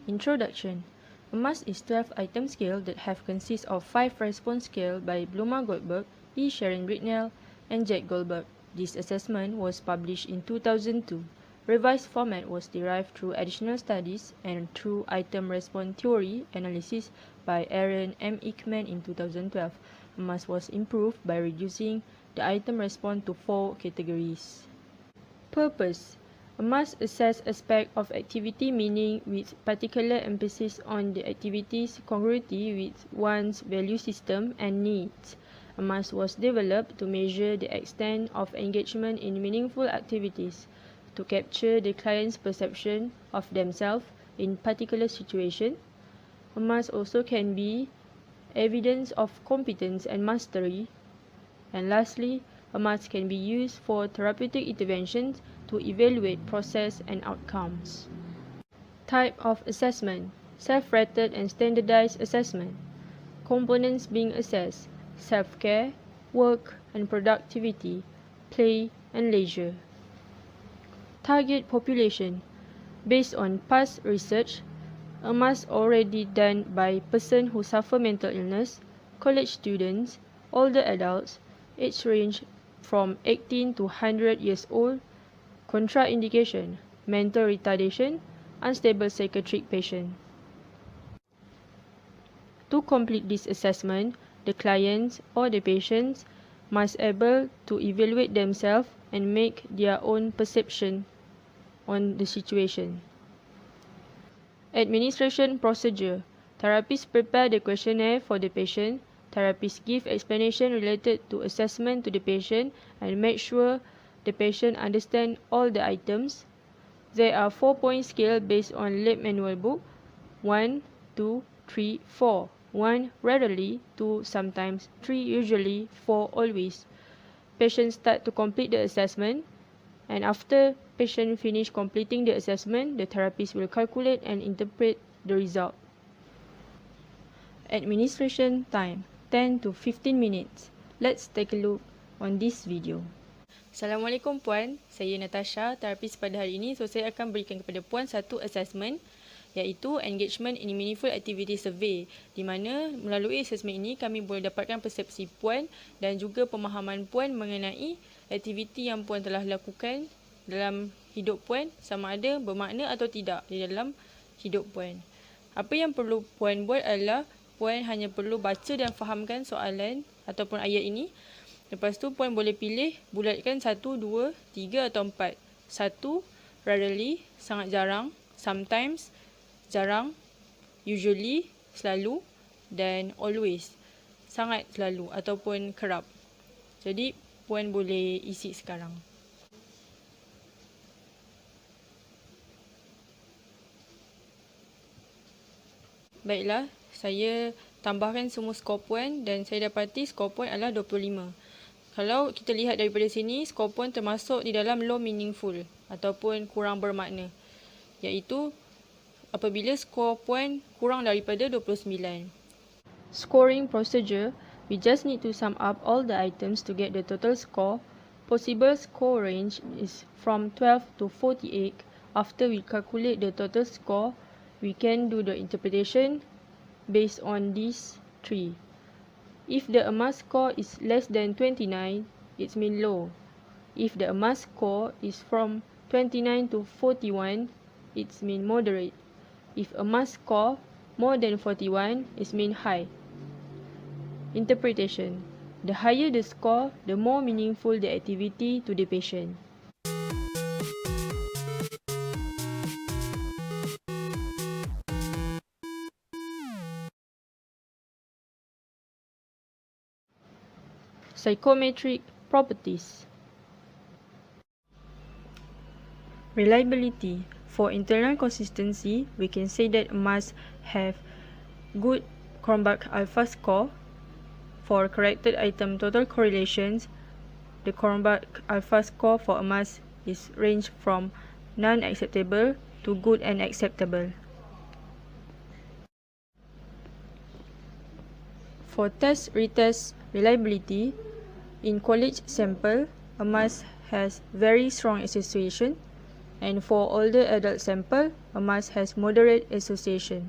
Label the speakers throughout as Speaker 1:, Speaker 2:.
Speaker 1: Introduction. Emas is 12-item scale that have consist of 5 response scale by Bluma Goldberg, E. Sharon Britnell, and Jack Goldberg. This assessment was published in 2002. Revised format was derived through additional studies and through item response theory analysis by Aaron M. Ickman in 2012. Emas was improved by reducing the item response to 4 categories. Purpose. Emas assess aspect of activity meaning with particular emphasis on the activity's congruity with one's value system and needs. Emas was developed to measure the extent of engagement in meaningful activities, to capture the client's perception of themselves in particular situation. Emas also can be evidence of competence and mastery. And lastly, Emas can be used for therapeutic interventions to evaluate process and outcomes. Type of assessment: self-rated and standardized assessment. Components being assessed: self-care, work and productivity, play and leisure. Target population: based on past research, Emas already done by persons who suffer mental illness, college students, older adults, age range from 18 to 100 years old, contraindication, mental retardation, unstable psychiatric patient. To complete this assessment, the clients or the patients must able to evaluate themselves and make their own perception on the situation. Administration procedure: therapists prepare the questionnaire for the patient. Therapists give explanation related to assessment to the patient and make sure the patient understand all the items. There are 4-point scale based on lab manual book: 1, 2, 3, 4. 1 rarely, 2 sometimes, 3 usually, 4 always. Patients start to complete the assessment, and after patient finish completing the assessment, the therapist will calculate and interpret the result. Administration time: 10 to 15 minutes. Let's take a look on this video. Assalamualaikum Puan, saya Natasha, terapis pada hari ini. Saya akan berikan kepada Puan satu assessment, iaitu Engagement in Meaningful Activity Survey, di mana melalui assessment ini kami boleh dapatkan persepsi Puan dan juga pemahaman Puan mengenai aktiviti yang Puan telah lakukan dalam hidup Puan, sama ada bermakna atau tidak di dalam hidup Puan. Apa yang perlu Puan buat adalah Puan hanya perlu baca dan fahamkan soalan ataupun ayat ini. Lepas tu Puan boleh pilih bulatkan 1, 2, 3 atau 4. 1, rarely, sangat jarang, sometimes, jarang, usually, selalu, dan always, sangat selalu ataupun kerap. Jadi Puan boleh isi sekarang. Baiklah, saya tambahkan semua skor Puan dan saya dapati skor Puan adalah 25. Kalau kita lihat daripada sini, skor Puan termasuk di dalam low meaningful ataupun kurang bermakna, iaitu apabila skor Puan kurang daripada 29. Scoring procedure: we just need to sum up all the items to get the total score. Possible score range is from 12 to 48. After we calculate the total score, we can do the interpretation based on these 3. If the Emas score is less than 29, it's mean low. If the Emas score is from 29 to 41, it's mean moderate. If Emas score more than 41, it's mean high. Interpretation: the higher the score, the more meaningful the activity to the patient. Psychometric properties. Reliability. For internal consistency, we can say that Emas have good Cronbach alpha score. For corrected item total correlations, the Cronbach alpha score for Emas is range from non-acceptable to good and acceptable. For test-retest reliability, in college sample, Emas has very strong association, and for older adult sample, Emas has moderate association.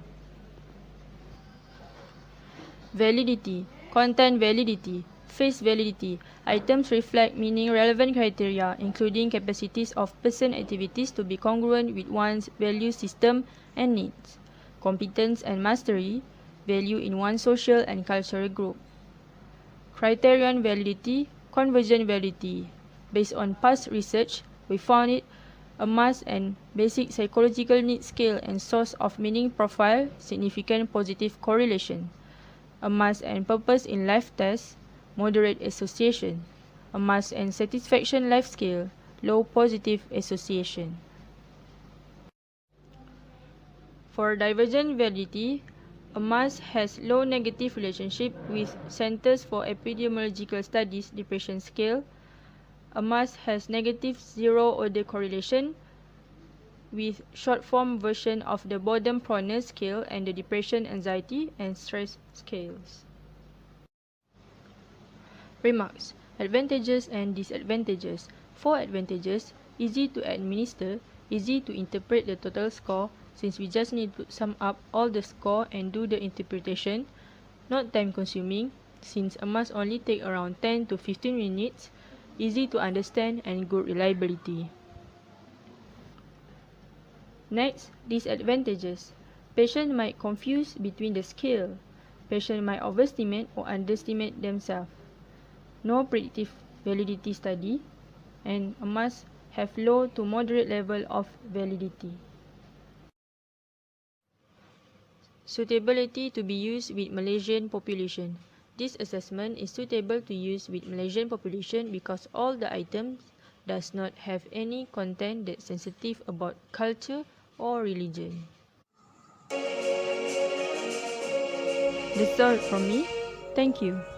Speaker 1: Validity, content validity, face validity. Items reflect meaning relevant criteria, including capacities of person activities to be congruent with one's value system and needs. Competence and mastery, value in one's social and cultural group. Criterion validity, conversion validity. Based on past research, we found it Emas and basic psychological need scale and source of meaning profile significant positive correlation. Emas and purpose in life test, moderate association. Emas and satisfaction life scale, low positive association. For divergent validity, Emas has low negative relationship with Centers for Epidemiological Studies depression scale. Emas has negative zero order correlation with short form version of the boredom proneness scale and the depression, anxiety, and stress scales. Remarks. Advantages and disadvantages. For advantages, easy to administer, easy to interpret the total score since we just need to sum up all the score and do the interpretation. Not time consuming since Emas only take around 10 to 15 minutes, easy to understand and good reliability. Next, disadvantages. Patient might confuse between the scale. Patient might overestimate or underestimate themselves. No predictive validity study, and Emas have low to moderate level of validity. Suitability to be used with Malaysian population. This assessment is suitable to use with Malaysian population because all the items does not have any content that's sensitive about culture or religion. That's all from me. Thank you.